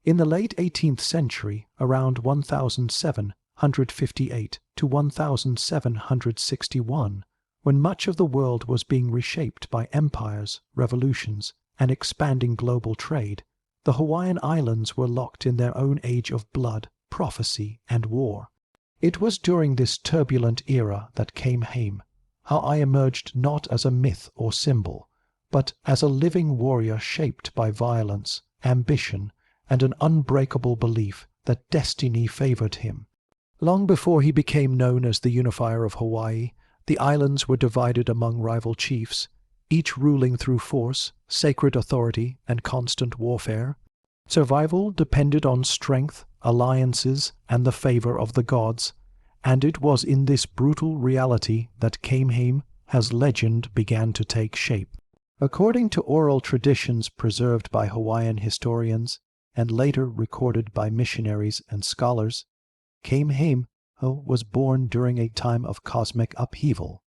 In the late 18th century, around 1758 to 1761, when much of the world was being reshaped by empires, revolutions, and expanding global trade, the Hawaiian Islands were locked in their own age of blood, prophecy, and war. It was during this turbulent era that Kamehameha emerged not as a myth or symbol, but as a living warrior shaped by violence, ambition, and an unbreakable belief that destiny favored him. Long before he became known as the unifier of Hawaii, the islands were divided among rival chiefs, each ruling through force, sacred authority, and constant warfare. Survival depended on strength, alliances, and the favor of the gods, and it was in this brutal reality that Kamehameha's legend began to take shape. According to oral traditions preserved by Hawaiian historians, and later recorded by missionaries and scholars, Kamehameha was born during a time of cosmic upheaval.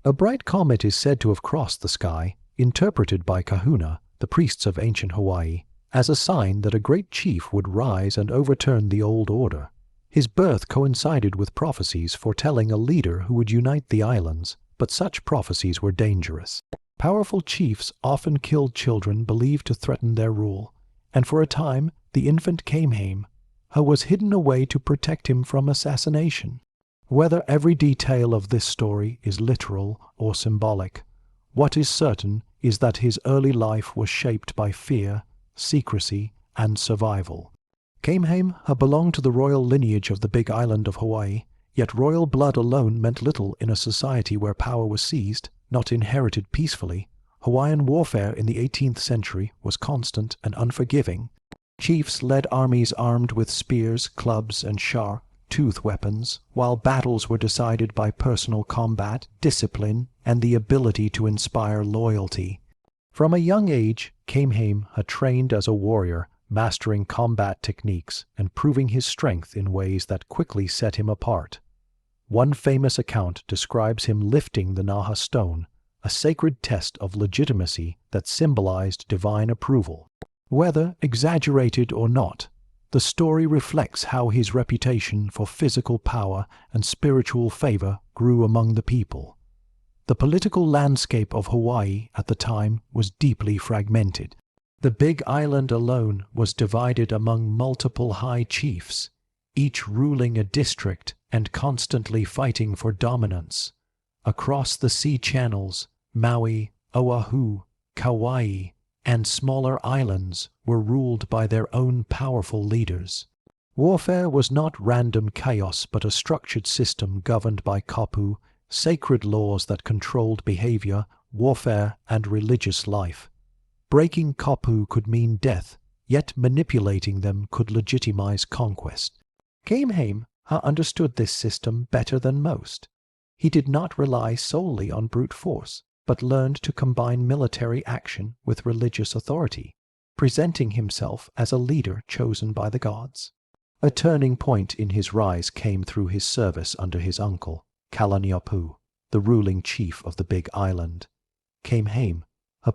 A bright comet is said to have crossed the sky, interpreted by kahuna, the priests of ancient Hawaii, as a sign that a great chief would rise and overturn the old order. His birth coincided with prophecies foretelling a leader who would unite the islands, but such prophecies were dangerous. Powerful chiefs often killed children believed to threaten their rule, and for a time the infant Kamehameha was hidden away to protect him from assassination. Whether every detail of this story is literal or symbolic, what is certain is that his early life was shaped by fear, secrecy, and survival. Kamehameha belonged to the royal lineage of the Big Island of Hawaii, yet royal blood alone meant little in a society where power was seized, not inherited peacefully. Hawaiian warfare in the 18th century was constant and unforgiving. Chiefs led armies armed with spears, clubs, and sharp-toothed weapons, while battles were decided by personal combat, discipline, and the ability to inspire loyalty. From a young age, Kamehameha trained as a warrior, mastering combat techniques and proving his strength in ways that quickly set him apart. One famous account describes him lifting the Naha stone, a sacred test of legitimacy that symbolized divine approval. Whether exaggerated or not, the story reflects how his reputation for physical power and spiritual favor grew among the people. The political landscape of Hawaii at the time was deeply fragmented. The Big Island alone was divided among multiple high chiefs, each ruling a district and constantly fighting for dominance. Across the sea channels, Maui, Oahu, Kauai, and smaller islands were ruled by their own powerful leaders. Warfare was not random chaos but a structured system governed by kapu, sacred laws that controlled behavior, warfare, and religious life. Breaking kapu could mean death, yet manipulating them could legitimize conquest. Kamehameha understood this system better than most. He did not rely solely on brute force, but learned to combine military action with religious authority, presenting himself as a leader chosen by the gods. A turning point in his rise came through his service under his uncle, Kalaniʻapu, the ruling chief of the Big Island. Kamehameha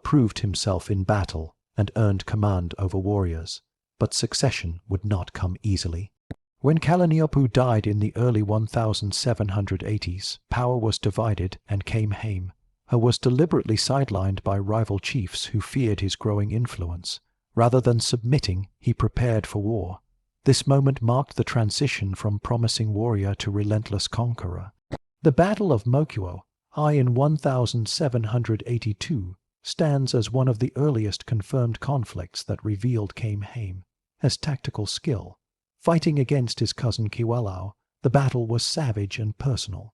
proved himself in battle and earned command over warriors, but succession would not come easily. When Kalaniʻapu died in the early 1780s, power was divided and Kamehameha was deliberately sidelined by rival chiefs who feared his growing influence. Rather than submitting, he prepared for war. This moment marked the transition from promising warrior to relentless conqueror. The Battle of Mokuo, in 1782, stands as one of the earliest confirmed conflicts that revealed Kamehameha's tactical skill. Fighting against his cousin Kiwalao, the battle was savage and personal.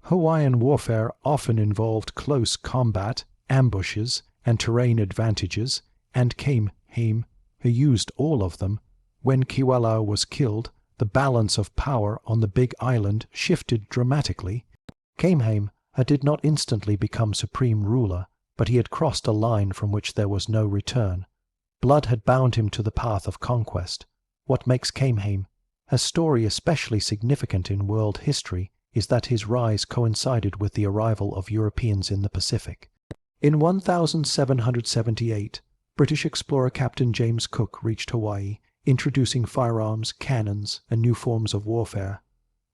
Hawaiian warfare often involved close combat, ambushes, and terrain advantages, and Kamehameha used all of them. When Kiwalao was killed, the balance of power on the Big Island shifted dramatically. Kamehameha did not instantly become supreme ruler, but he had crossed a line from which there was no return. Blood had bound him to the path of conquest. What makes Kamehameha's story especially significant in world history is that his rise coincided with the arrival of Europeans in the Pacific. In 1778, British explorer Captain James Cook reached Hawaii introducing firearms, cannons, and new forms of warfare.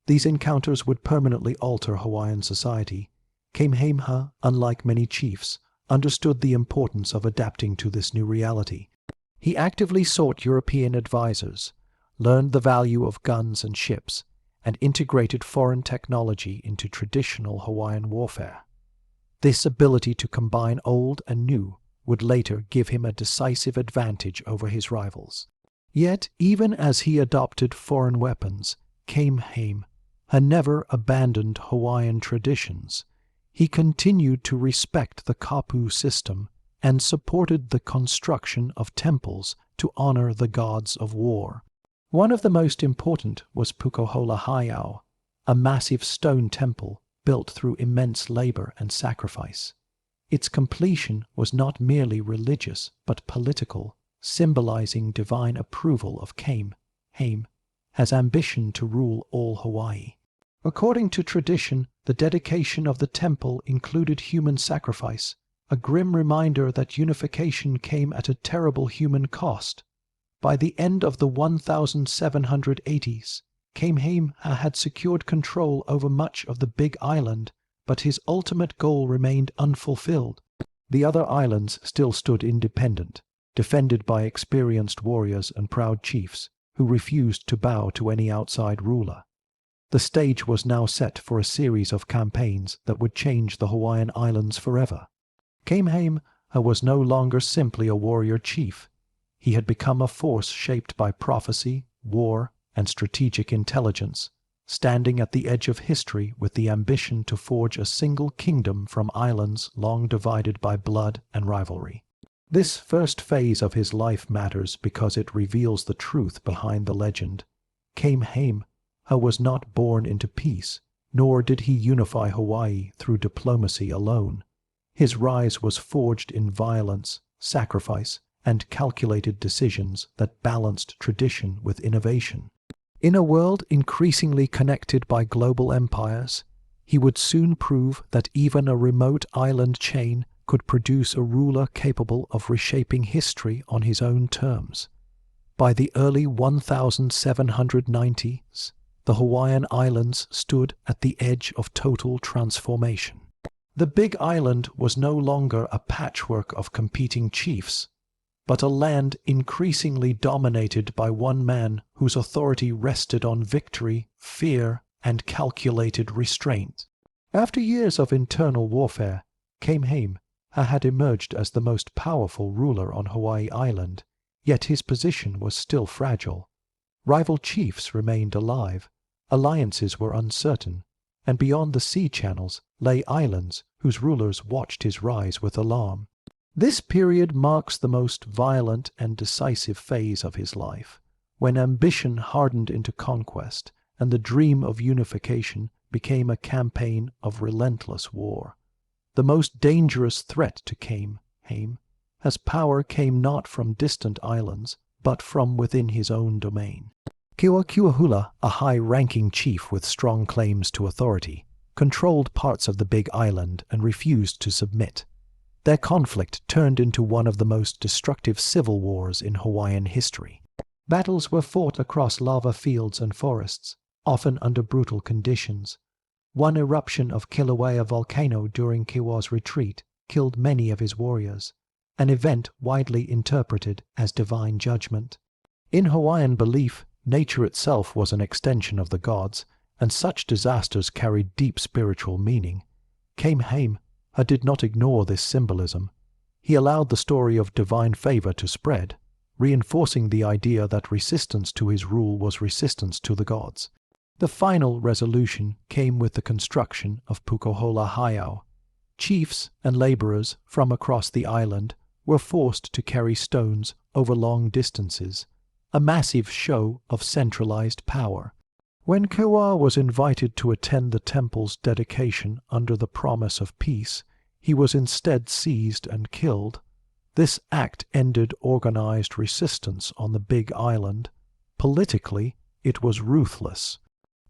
These encounters would permanently alter Hawaiian society. Kamehameha, unlike many chiefs, understood the importance of adapting to this new reality. He actively sought European advisors, learned the value of guns and ships, and integrated foreign technology into traditional Hawaiian warfare. This ability to combine old and new would later give him a decisive advantage over his rivals. Yet, even as he adopted foreign weapons, Kamehameha had never abandoned Hawaiian traditions. He continued to respect the kapu system and supported the construction of temples to honor the gods of war. One of the most important was Pukohola Heiau, a massive stone temple built through immense labor and sacrifice. Its completion was not merely religious but political, symbolizing divine approval of Kamehameha's ambition to rule all Hawaii. According to tradition, the dedication of the temple included human sacrifice, a grim reminder that unification came at a terrible human cost. By the end of the 1780s, Kamehameha had secured control over much of the Big Island, but his ultimate goal remained unfulfilled. The other islands still stood independent, defended by experienced warriors and proud chiefs who refused to bow to any outside ruler. The stage was now set for a series of campaigns that would change the Hawaiian Islands forever. Kamehameha was no longer simply a warrior chief. He had become a force shaped by prophecy, war, and strategic intelligence, standing at the edge of history with the ambition to forge a single kingdom from islands long divided by blood and rivalry. This first phase of his life matters because it reveals the truth behind the legend. Kamehameha was not born into peace, nor did he unify Hawaii through diplomacy alone. His rise was forged in violence, sacrifice, and calculated decisions that balanced tradition with innovation. In a world increasingly connected by global empires, he would soon prove that even a remote island chain could produce a ruler capable of reshaping history on his own terms. By the early 1790s, the Hawaiian Islands stood at the edge of total transformation. The Big Island was no longer a patchwork of competing chiefs, but a land increasingly dominated by one man whose authority rested on victory, fear, and calculated restraint. After years of internal warfare, Kamehameha had emerged as the most powerful ruler on Hawaii Island, yet his position was still fragile. Rival chiefs remained alive, alliances were uncertain, and beyond the sea channels lay islands whose rulers watched his rise with alarm. This period marks the most violent and decisive phase of his life, when ambition hardened into conquest and the dream of unification became a campaign of relentless war. The most dangerous threat to Kamehameha's power came not from distant islands, but from within his own domain. Keokuahula, a high-ranking chief with strong claims to authority, controlled parts of the Big Island and refused to submit. Their conflict turned into one of the most destructive civil wars in Hawaiian history. Battles were fought across lava fields and forests, often under brutal conditions. One eruption of Kilauea volcano during Kewa's retreat killed many of his warriors, an event widely interpreted as divine judgment. In Hawaiian belief, nature itself was an extension of the gods, and such disasters carried deep spiritual meaning. Kamehameha did not ignore this symbolism. He allowed the story of divine favor to spread, reinforcing the idea that resistance to his rule was resistance to the gods. The final resolution came with the construction of Pukohola Heiau. Chiefs and laborers from across the island were forced to carry stones over long distances, a massive show of centralized power. When Kewa was invited to attend the temple's dedication under the promise of peace, he was instead seized and killed. This act ended organized resistance on the Big Island. Politically, it was ruthless.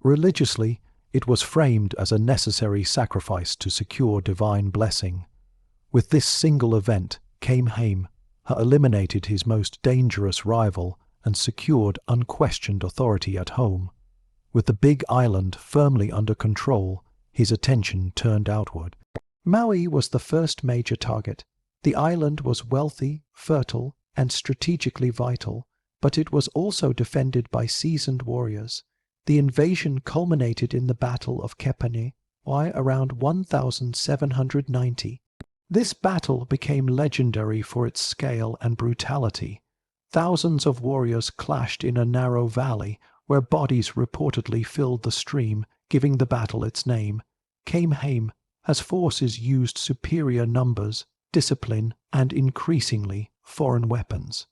Religiously, it was framed as a necessary sacrifice to secure divine blessing. With this single event, Kamehameha eliminated his most dangerous rival and secured unquestioned authority at home. With the big island firmly under control, his attention turned outward. Maui was the first major target. The island was wealthy, fertile, and strategically vital, but it was also defended by seasoned warriors. The invasion culminated in the Battle of Kamehameha around 1790. This battle became legendary for its scale and brutality. Thousands of warriors clashed in a narrow valley where bodies reportedly filled the stream, giving the battle its name. Kamehameha, as forces used superior numbers, discipline, and increasingly foreign weapons.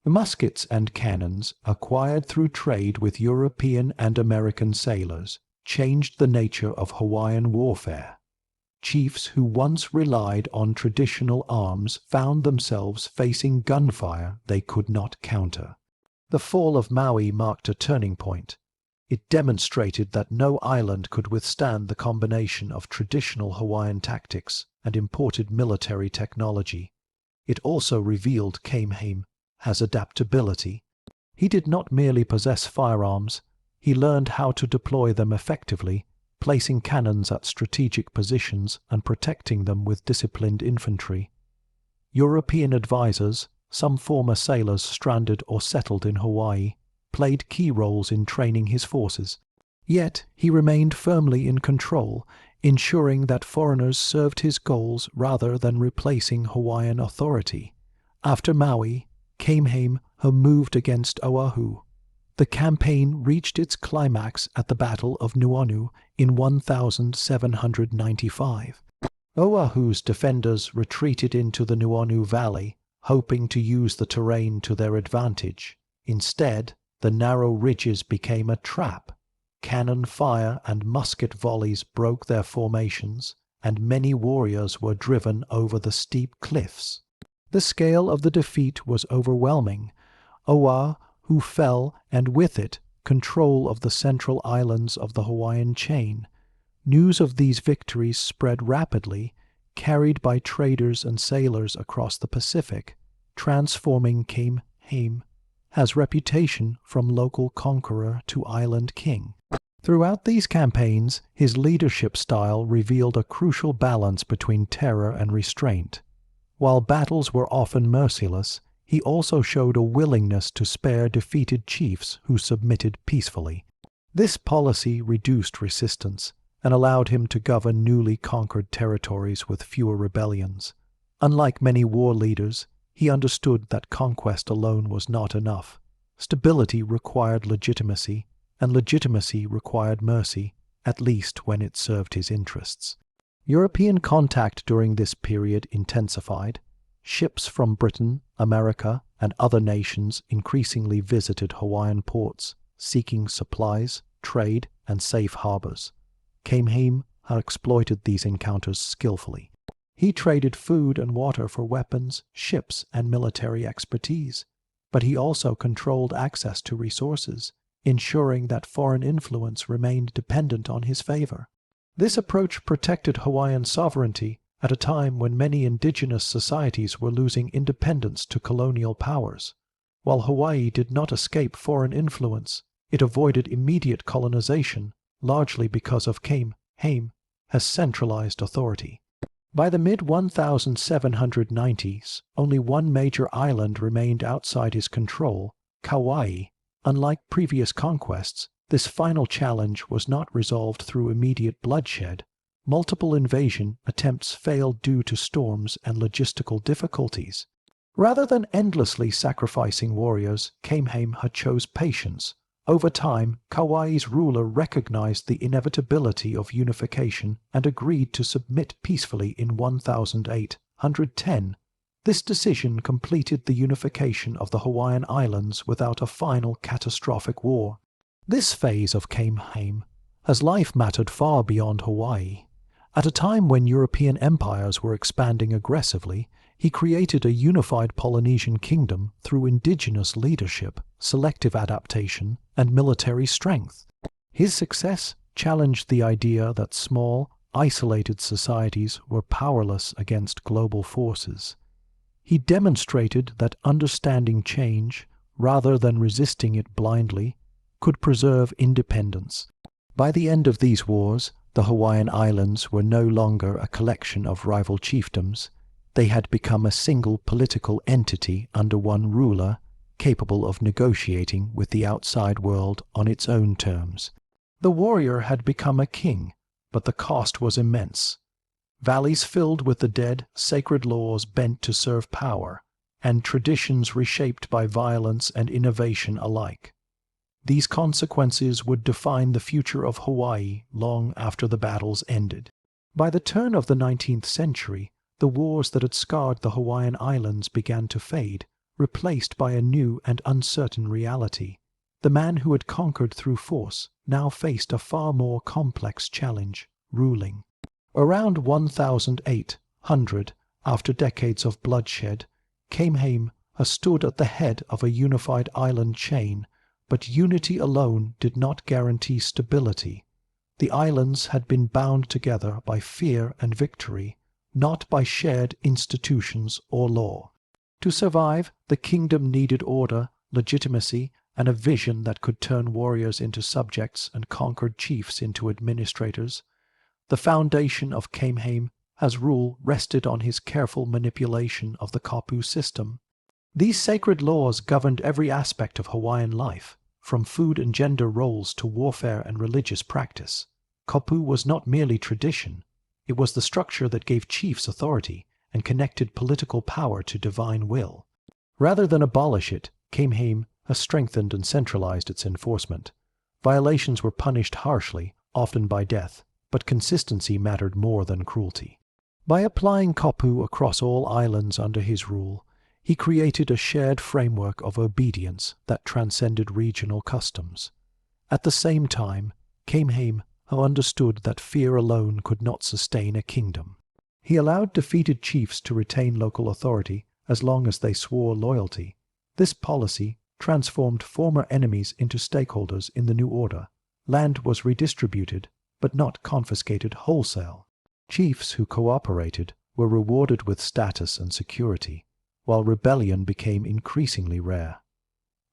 Muskets and cannons, acquired through trade with European and American sailors, changed the nature of Hawaiian warfare. Chiefs who once relied on traditional arms found themselves facing gunfire they could not counter. The fall of Maui marked a turning point. It demonstrated that no island could withstand the combination of traditional Hawaiian tactics and imported military technology. It also revealed Kamehameha has adaptability. He did not merely possess firearms, he learned how to deploy them effectively, placing cannons at strategic positions and protecting them with disciplined infantry. European advisors, some former sailors stranded or settled in Hawaii, played key roles in training his forces. Yet he remained firmly in control, ensuring that foreigners served his goals rather than replacing Hawaiian authority. After Maui, Kamehameha moved against Oahu. The campaign reached its climax at the Battle of Nuuanu in 1795. Oahu's defenders retreated into the Nuuanu Valley, hoping to use the terrain to their advantage. Instead, the narrow ridges became a trap. Cannon fire and musket volleys broke their formations, and many warriors were driven over the steep cliffs. The scale of the defeat was overwhelming. Oahu fell, and with it, control of the central islands of the Hawaiian chain. News of these victories spread rapidly, carried by traders and sailors across the Pacific, transforming Kamehameha's reputation from local conqueror to island king. Throughout these campaigns, his leadership style revealed a crucial balance between terror and restraint. While battles were often merciless, he also showed a willingness to spare defeated chiefs who submitted peacefully. This policy reduced resistance and allowed him to govern newly conquered territories with fewer rebellions. Unlike many war leaders, he understood that conquest alone was not enough. Stability required legitimacy, and legitimacy required mercy, at least when it served his interests. European contact during this period intensified. Ships from Britain, America, and other nations increasingly visited Hawaiian ports, seeking supplies, trade, and safe harbors. Kamehameha exploited these encounters skillfully. He traded food and water for weapons, ships, and military expertise, but he also controlled access to resources, ensuring that foreign influence remained dependent on his favor. This approach protected Hawaiian sovereignty at a time when many indigenous societies were losing independence to colonial powers. While Hawaii did not escape foreign influence, it avoided immediate colonization, largely because of Kamehameha's centralized authority. By the mid-1790s, only one major island remained outside his control, Kauai. Unlike previous conquests, this final challenge was not resolved through immediate bloodshed. Multiple invasion attempts failed due to storms and logistical difficulties. Rather than endlessly sacrificing warriors, Kamehameha chose patience. Over time, Kauai's ruler recognized the inevitability of unification and agreed to submit peacefully in 1810. This decision completed the unification of the Hawaiian Islands without a final catastrophic war. This phase of Kamehameha's life mattered far beyond Hawaii. At a time when European empires were expanding aggressively, he created a unified Polynesian kingdom through indigenous leadership, selective adaptation, and military strength. His success challenged the idea that small, isolated societies were powerless against global forces. He demonstrated that understanding change, rather than resisting it blindly, could preserve independence. By the end of these wars, the Hawaiian Islands were no longer a collection of rival chiefdoms. They had become a single political entity under one ruler, capable of negotiating with the outside world on its own terms. The warrior had become a king, but the cost was immense. Valleys filled with the dead, sacred laws bent to serve power, and traditions reshaped by violence and innovation alike. These consequences would define the future of Hawaii long after the battles ended. By the turn of the 19th century, the wars that had scarred the Hawaiian Islands began to fade, replaced by a new and uncertain reality. The man who had conquered through force now faced a far more complex challenge: ruling. Around 1800, after decades of bloodshed, Kamehameha stood at the head of a unified island chain, but unity alone did not guarantee stability. The islands had been bound together by fear and victory, not by shared institutions or law. To survive, the kingdom needed order, legitimacy, and a vision that could turn warriors into subjects and conquered chiefs into administrators. The foundation of Kamehameha's rule rested on his careful manipulation of the kapu system. These sacred laws governed every aspect of Hawaiian life, from food and gender roles to warfare and religious practice. Kapu was not merely tradition. It was the structure that gave chiefs authority and connected political power to divine will. Rather than abolish it, Kamehameha strengthened and centralized its enforcement. Violations were punished harshly, often by death, but consistency mattered more than cruelty. By applying kapu across all islands under his rule, he created a shared framework of obedience that transcended regional customs. At the same time, Kamehameha understood that fear alone could not sustain a kingdom. He allowed defeated chiefs to retain local authority as long as they swore loyalty. This policy transformed former enemies into stakeholders in the new order. Land was redistributed, but not confiscated wholesale. Chiefs who cooperated were rewarded with status and security, while rebellion became increasingly rare.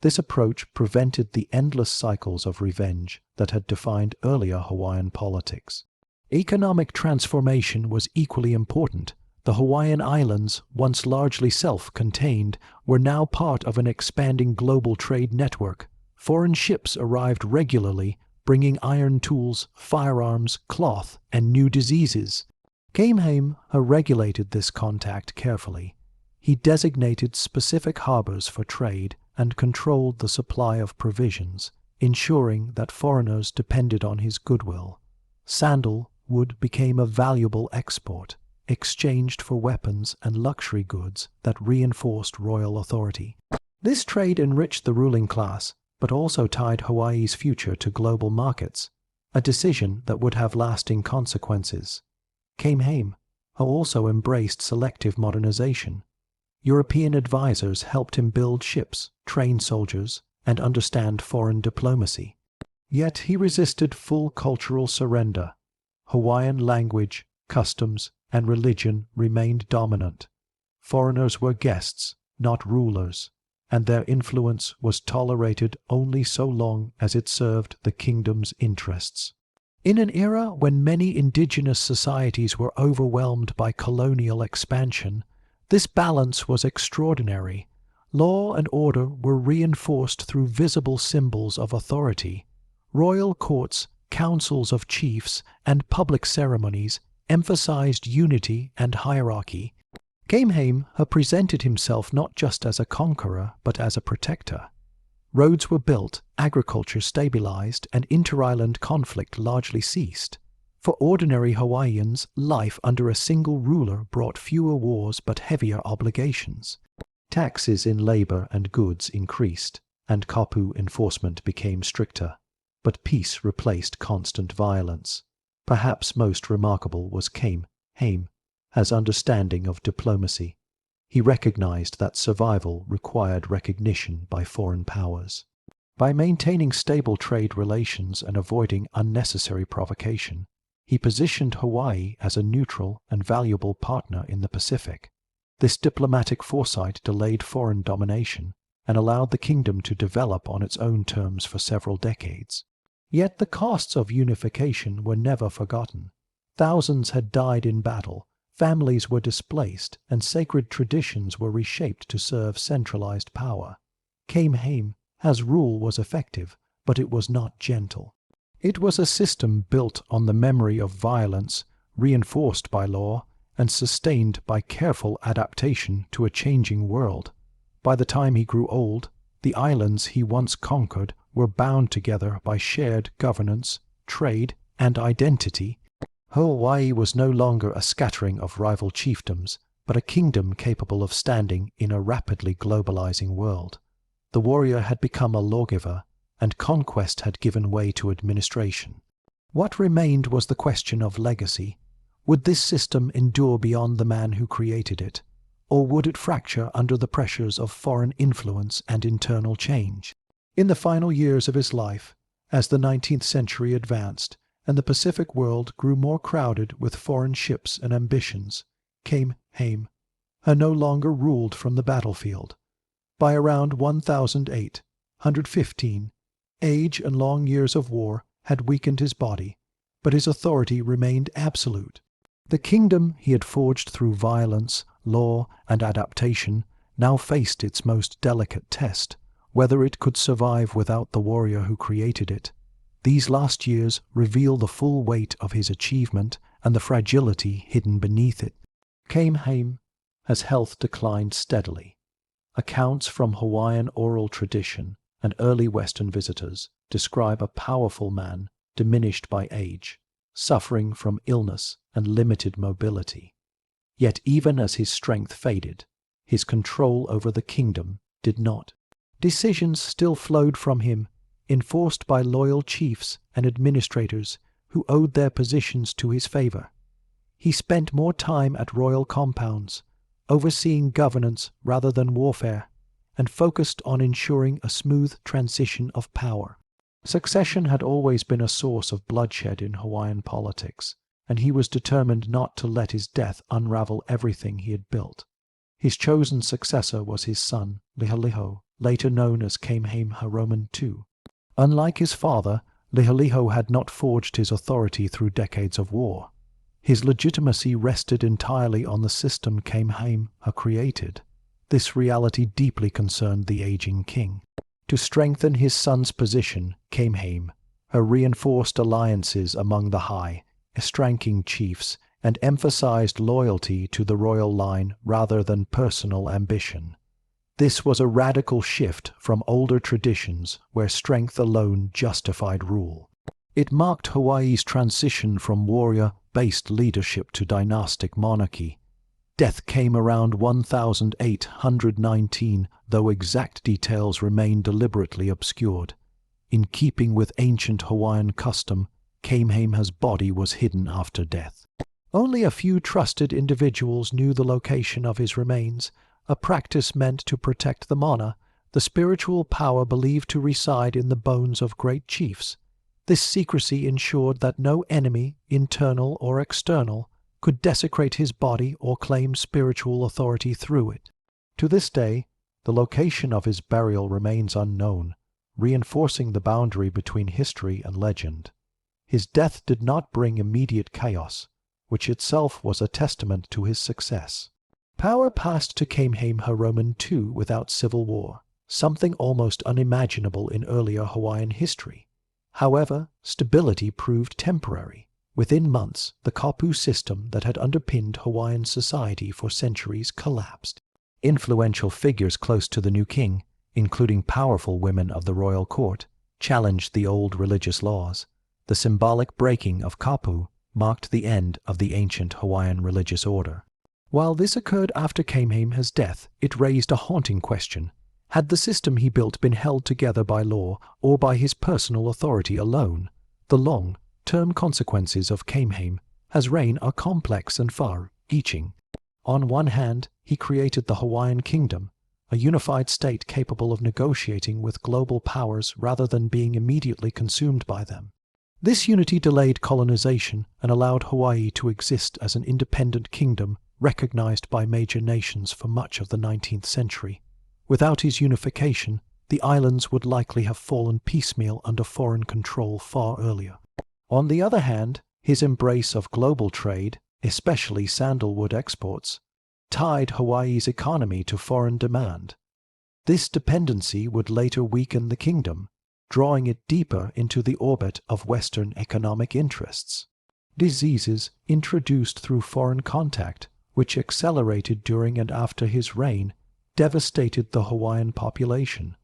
This approach prevented the endless cycles of revenge that had defined earlier Hawaiian politics. Economic transformation was equally important. The Hawaiian Islands, once largely self-contained, were now part of an expanding global trade network. Foreign ships arrived regularly, bringing iron tools, firearms, cloth, and new diseases. Kamehameha regulated this contact carefully. He designated specific harbors for trade and controlled the supply of provisions, ensuring that foreigners depended on his goodwill. Sandalwood became a valuable export, exchanged for weapons and luxury goods that reinforced royal authority. This trade enriched the ruling class, but also tied Hawaii's future to global markets, a decision that would have lasting consequences. Kamehameha also embraced selective modernization. European advisors helped him build ships, train soldiers, and understand foreign diplomacy. Yet he resisted full cultural surrender. Hawaiian language, customs, and religion remained dominant. Foreigners were guests, not rulers, and their influence was tolerated only so long as it served the kingdom's interests. In an era when many indigenous societies were overwhelmed by colonial expansion, this balance was extraordinary. Law and order were reinforced through visible symbols of authority. Royal courts, councils of chiefs, and public ceremonies emphasized unity and hierarchy. Kamehameha presented himself not just as a conqueror, but as a protector. Roads were built, agriculture stabilized, and inter-island conflict largely ceased. For ordinary Hawaiians, life under a single ruler brought fewer wars but heavier obligations. Taxes in labor and goods increased, and kapu enforcement became stricter. But peace replaced constant violence. Perhaps most remarkable was Kamehameha's understanding of diplomacy. He recognized that survival required recognition by foreign powers. By maintaining stable trade relations and avoiding unnecessary provocation, he positioned Hawaii as a neutral and valuable partner in the Pacific. This diplomatic foresight delayed foreign domination and allowed the kingdom to develop on its own terms for several decades. Yet the costs of unification were never forgotten. Thousands had died in battle, families were displaced, and sacred traditions were reshaped to serve centralized power. Kamehameha's rule was effective, but it was not gentle. It was a system built on the memory of violence, reinforced by law, and sustained by careful adaptation to a changing world. By the time he grew old, the islands he once conquered were bound together by shared governance, trade, and identity. Hawaii was no longer a scattering of rival chiefdoms, but a kingdom capable of standing in a rapidly globalizing world. The warrior had become a lawgiver, and conquest had given way to administration. What remained was the question of legacy. Would this system endure beyond the man who created it, or would it fracture under the pressures of foreign influence and internal change? In the final years of his life, as the 19th century advanced, and the Pacific world grew more crowded with foreign ships and ambitions, Kamehameha no longer ruled from the battlefield. By around 1815, age and long years of war had weakened his body, but his authority remained absolute. The kingdom he had forged through violence, law, and adaptation now faced its most delicate test, whether it could survive without the warrior who created it. These last years reveal the full weight of his achievement and the fragility hidden beneath it. Kamehameha's health declined steadily. Accounts from Hawaiian oral tradition and early Western visitors describe a powerful man diminished by age, suffering from illness and limited mobility. Yet even as his strength faded, his control over the kingdom did not. Decisions still flowed from him, enforced by loyal chiefs and administrators who owed their positions to his favor. He spent more time at royal compounds, overseeing governance rather than warfare, and focused on ensuring a smooth transition of power. Succession had always been a source of bloodshed in Hawaiian politics, and he was determined not to let his death unravel everything he had built. His chosen successor was his son, Liholiho, later known as Kamehameha II. Unlike his father, Liholiho had not forged his authority through decades of war. His legitimacy rested entirely on the system Kamehameha created. This reality deeply concerned the aging king. To strengthen his son's position, Kamehameha reinforced alliances among the high-ranking chiefs and emphasized loyalty to the royal line rather than personal ambition. This was a radical shift from older traditions where strength alone justified rule. It marked Hawaii's transition from warrior-based leadership to dynastic monarchy. Death came around 1819, though exact details remain deliberately obscured. In keeping with ancient Hawaiian custom, Kamehameha's body was hidden after death. Only a few trusted individuals knew the location of his remains, a practice meant to protect the mana, the spiritual power believed to reside in the bones of great chiefs. This secrecy ensured that no enemy, internal or external, could desecrate his body or claim spiritual authority through it. To this day, the location of his burial remains unknown, reinforcing the boundary between history and legend. His death did not bring immediate chaos, which itself was a testament to his success. Power passed to Kamehameha II without civil war, something almost unimaginable in earlier Hawaiian history. However, stability proved temporary. Within months, the kapu system that had underpinned Hawaiian society for centuries collapsed. Influential figures close to the new king, including powerful women of the royal court, challenged the old religious laws. The symbolic breaking of kapu marked the end of the ancient Hawaiian religious order. While this occurred after Kamehameha's death, it raised a haunting question. Had the system he built been held together by law or by his personal authority alone? The long-term consequences of Kamehameha's reign are complex and far-reaching. On one hand, he created the Hawaiian Kingdom, a unified state capable of negotiating with global powers rather than being immediately consumed by them. This unity delayed colonization and allowed Hawaii to exist as an independent kingdom recognized by major nations for much of the 19th century. Without his unification, the islands would likely have fallen piecemeal under foreign control far earlier. On the other hand, his embrace of global trade, especially sandalwood exports, tied Hawaii's economy to foreign demand. This dependency would later weaken the kingdom, drawing it deeper into the orbit of Western economic interests. Diseases introduced through foreign contact, which accelerated during and after his reign, devastated the Hawaiian population,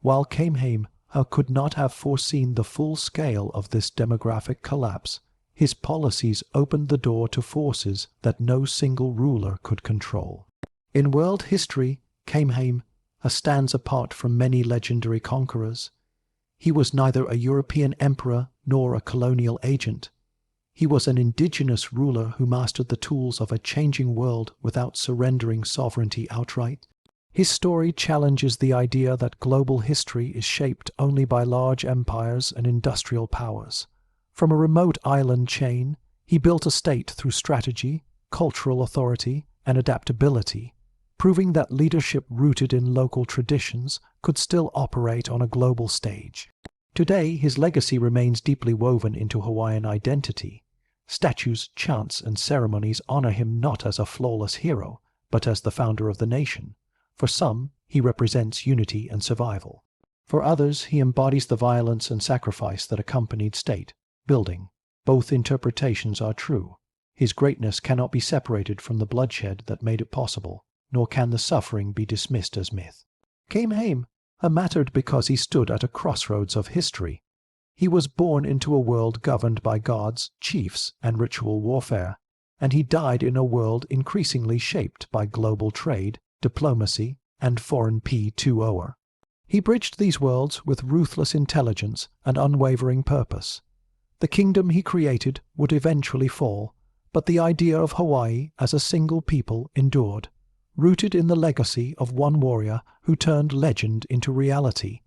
while Kamehameha could not have foreseen the full scale of this demographic collapse. His policies opened the door to forces that no single ruler could control. In world history, Kamehameha stands apart from many legendary conquerors. He was neither a European emperor nor a colonial agent. He was an indigenous ruler who mastered the tools of a changing world without surrendering sovereignty outright. His story challenges the idea that global history is shaped only by large empires and industrial powers. From a remote island chain, he built a state through strategy, cultural authority, and adaptability, proving that leadership rooted in local traditions could still operate on a global stage. Today, his legacy remains deeply woven into Hawaiian identity. Statues, chants, and ceremonies honor him not as a flawless hero, but as the founder of the nation. For some, he represents unity and survival. For others, he embodies the violence and sacrifice that accompanied state building. Both interpretations are true. His greatness cannot be separated from the bloodshed that made it possible, nor can the suffering be dismissed as myth. Kamehameha mattered because he stood at a crossroads of history. He was born into a world governed by gods, chiefs, and ritual warfare, and he died in a world increasingly shaped by global trade, diplomacy, and foreign P2O'er. He bridged these worlds with ruthless intelligence and unwavering purpose. The kingdom he created would eventually fall, but the idea of Hawaii as a single people endured, rooted in the legacy of one warrior who turned legend into reality